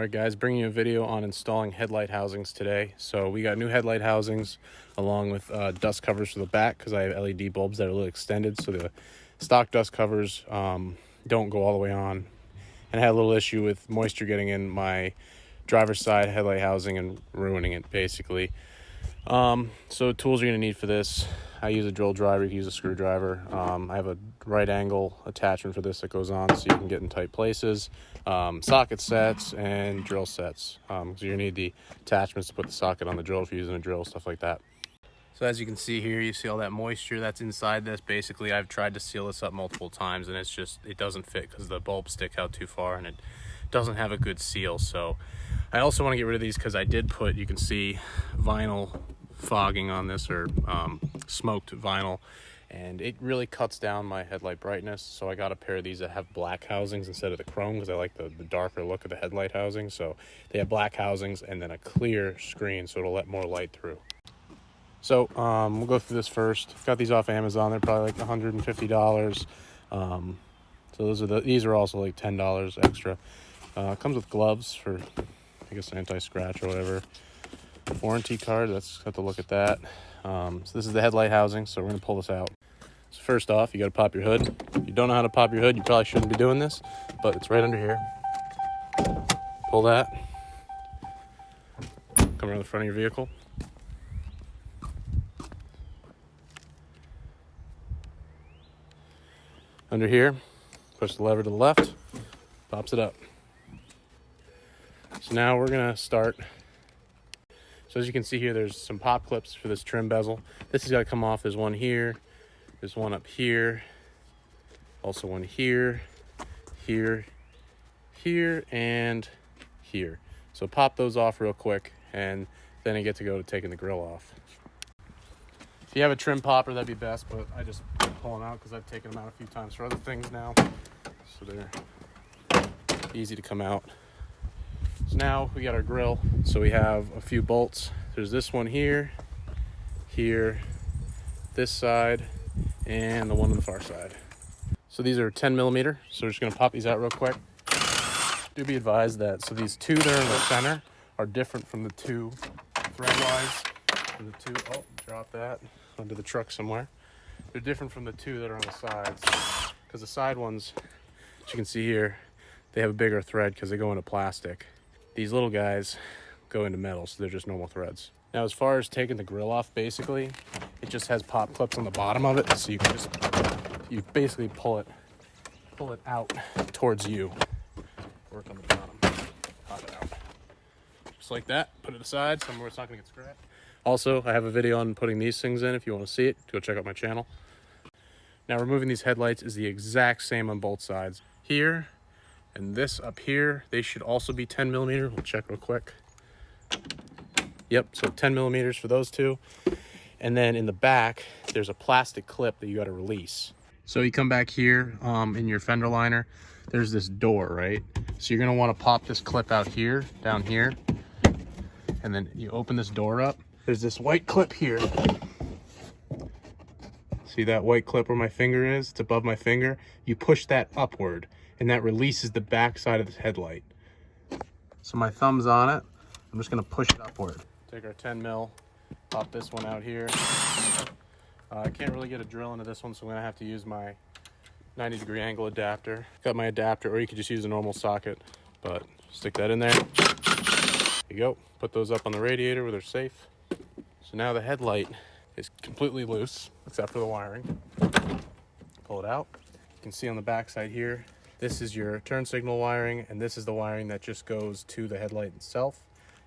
Alright guys, bringing you a video on installing headlight housings today. So we got new headlight housings along with dust covers for the back because I have LED bulbs that are a little extended, so the stock dust covers don't go all the way on. And I had a little issue with moisture getting in my driver's side headlight housing and ruining it basically. So tools you're going to need for this: I use a drill driver, you can use a screwdriver. I have a right angle attachment for this that goes on so you can get in tight places. Socket sets and drill sets. So you need the attachments to put the socket on the drill if you're using a drill, stuff like that. So as you can see here, you see all that moisture that's inside this. Basically, I've tried to seal this up multiple times and it doesn't fit because the bulbs stick out too far and it doesn't have a good seal. So I also want to get rid of these because I did put, you can see, vinyl fogging on this, or smoked vinyl, and it really cuts down my headlight brightness. So I got a pair of these that have black housings instead of the chrome because I like the darker look of the headlight housing. So they have black housings and then a clear screen so it'll let more light through. So we'll go through this first. Got these off Amazon. They're probably like $150. So these are also like $10 extra. Comes with gloves for, I guess, anti-scratch or whatever. Warranty card, let's have to look at that. So this is the headlight housing, so we're going to pull this out. So first off, you got to pop your hood. If you don't know how to pop your hood, you probably shouldn't be doing this, but it's right under here. Pull that. Come around the front of your vehicle. Under here, push the lever to the left, pops it up. So now we're going to start. So as you can see here, there's some pop clips for this trim bezel. This has got to come off. There's one here, there's one up here, also one here, here, here, and here. So pop those off real quick, and then you get to go to taking the grill off. If you have a trim popper, that'd be best, but I just pull them out because I've taken them out a few times for other things now. So they're easy to come out. So now we got our grill. So we have a few bolts. There's this one here, here, this side, and the one on the far side. So these are 10 millimeter. So we're just gonna pop these out real quick. Do be advised that, so these two that are in the center are different from the two thread-wise. Oh, drop that onto the truck somewhere. They're different from the two that are on the sides, because the side ones, as you can see here, they have a bigger thread because they go into plastic. These little guys go into metal, so they're just normal threads. Now, as far as taking the grill off, basically, it just has pop clips on the bottom of it, so you basically pull it out towards you. Work on the bottom, pop it out. Just like that, put it aside, somewhere it's not gonna get scratched. Also, I have a video on putting these things in. If you want to see it, go check out my channel. Now, removing these headlights is the exact same on both sides. Here, and this up here, they should also be 10 millimeter. We'll check real quick. Yep, so 10 millimeters for those two. And then in the back, there's a plastic clip that you got to release. So you come back here in your fender liner, there's this door, right? So you're going to want to pop this clip out here, down here. And then you open this door up. There's this white clip here. See that white clip where my finger is? It's above my finger. You push that upward, and that releases the back side of this headlight. So my thumb's on it. I'm just gonna push it upward. Take our 10 mil, pop this one out here. I can't really get a drill into this one, so I'm gonna have to use my 90-degree angle adapter. Got my adapter, or you could just use a normal socket, but stick that in there. There you go. Put those up on the radiator where they're safe. So now the headlight is completely loose, except for the wiring. Pull it out. You can see on the back side here, this is your turn signal wiring, and this is the wiring that just goes to the headlight itself.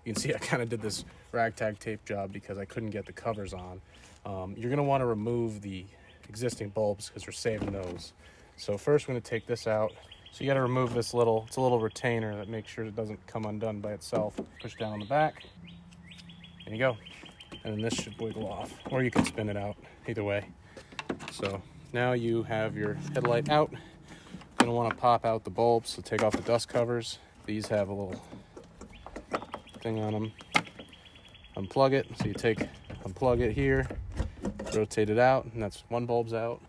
You can see I kind of did this ragtag tape job because I couldn't get the covers on. You're going to want to remove the existing bulbs because we're saving those. So first we're going to take this out. So you got to remove this it's a little retainer that makes sure it doesn't come undone by itself. Push down on the back. There you go. And then this should wiggle off, or you can spin it out, either way. So now you have your headlight out. You're gonna wanna pop out the bulbs, so take off the dust covers. These have a little thing on them. Unplug it, so you unplug it here, rotate it out, and that's one bulb's out.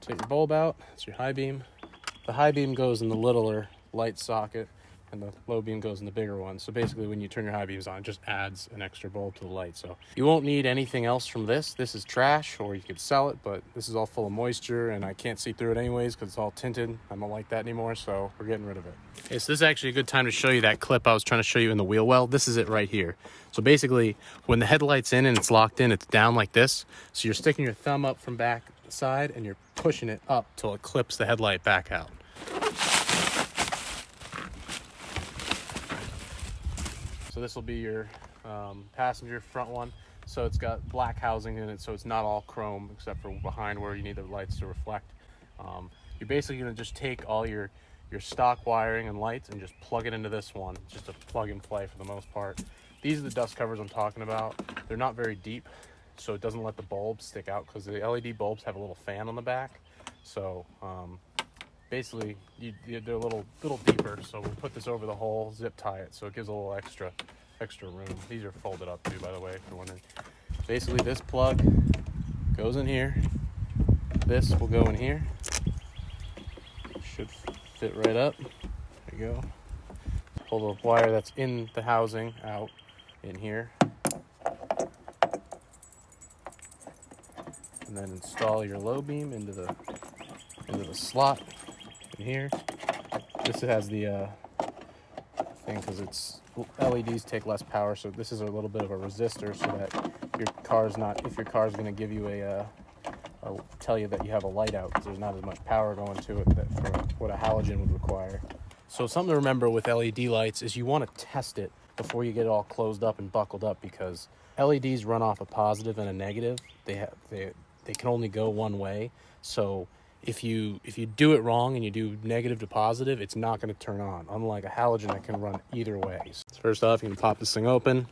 Take your bulb out, that's your high beam. The high beam goes in the littler light socket, and the low beam goes in the bigger one. So basically when you turn your high beams on, it just adds an extra bulb to the light. So you won't need anything else from this. This is trash, or you could sell it, but this is all full of moisture and I can't see through it anyways because it's all tinted. I don't like that anymore, so we're getting rid of it. Okay, so this is actually a good time to show you that clip I was trying to show you in the wheel well. This is it right here. So basically when the headlight's in and it's locked in, it's down like this. So you're sticking your thumb up from back side and you're pushing it up till it clips the headlight back out. So this will be your passenger front one. So it's got black housing in it, so it's not all chrome except for behind where you need the lights to reflect. You're basically gonna just take all your stock wiring and lights and just plug it into this one. It's just a plug and play for the most part. These are the dust covers I'm talking about. They're not very deep, so it doesn't let the bulbs stick out because the LED bulbs have a little fan on the back. So basically they're a little deeper, so we'll put this over the hole, zip tie it, so it gives a little extra room. These are folded up too, by the way, if you're wondering. Basically this plug goes in here, this will go in here, should fit right up. There you go. Pull the wire that's in the housing out in here, and then install your low beam into the slot in here. This has the thing because it's LEDs take less power, so this is a little bit of a resistor so that your car's not, if your car's going to give you tell you that you have a light out, because there's not as much power going to it for what a halogen would require. So something to remember with LED lights is you want to test it before you get it all closed up and buckled up, because LEDs run off a positive and a negative. They can only go one way. So if you do it wrong and you do negative to positive, it's not going to turn on, unlike a halogen that can run either way. So first off, you can pop this thing open.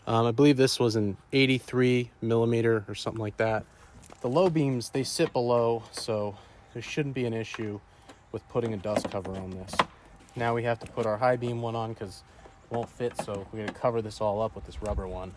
I believe this was an 83 millimeter or something like that. The low beams, they sit below, so there shouldn't be an issue with putting a dust cover on this. Now we have to put our high beam one on because it won't fit, so we're going to cover this all up with this rubber one.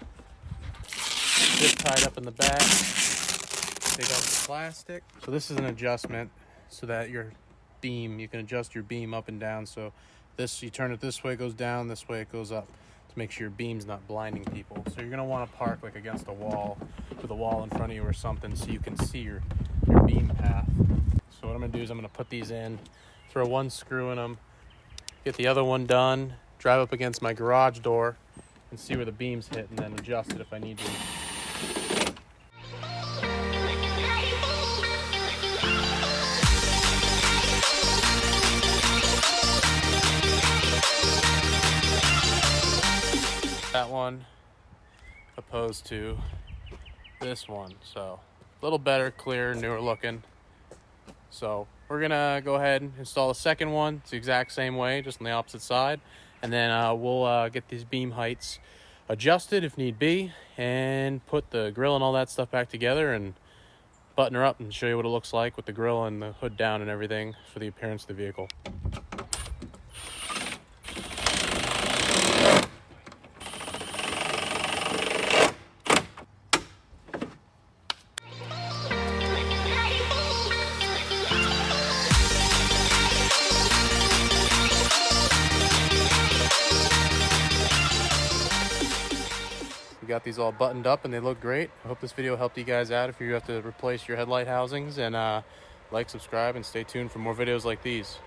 Zip tied up in the back. Take out the plastic. So this is an adjustment so that your beam, you can adjust your beam up and down. So this, you turn it this way, it goes down, this way it goes up, to make sure your beam's not blinding people. So you're gonna want to park like against a wall with a wall in front of you or something so you can see your beam path. So what I'm gonna do is I'm gonna put these in, throw one screw in them, get the other one done, drive up against my garage door and see where the beams hit, and then adjust it if I need to. That one opposed to this one, so a little better, clearer, newer looking. So we're gonna go ahead and install the second one. It's the exact same way, just on the opposite side, and then we'll get these beam heights adjusted if need be, and put the grill and all that stuff back together and button her up and show you what it looks like with the grill and the hood down and everything for the appearance of the vehicle. We got these all buttoned up and they look great. I hope this video helped you guys out if you have to replace your headlight housings, and like, subscribe, and stay tuned for more videos like these.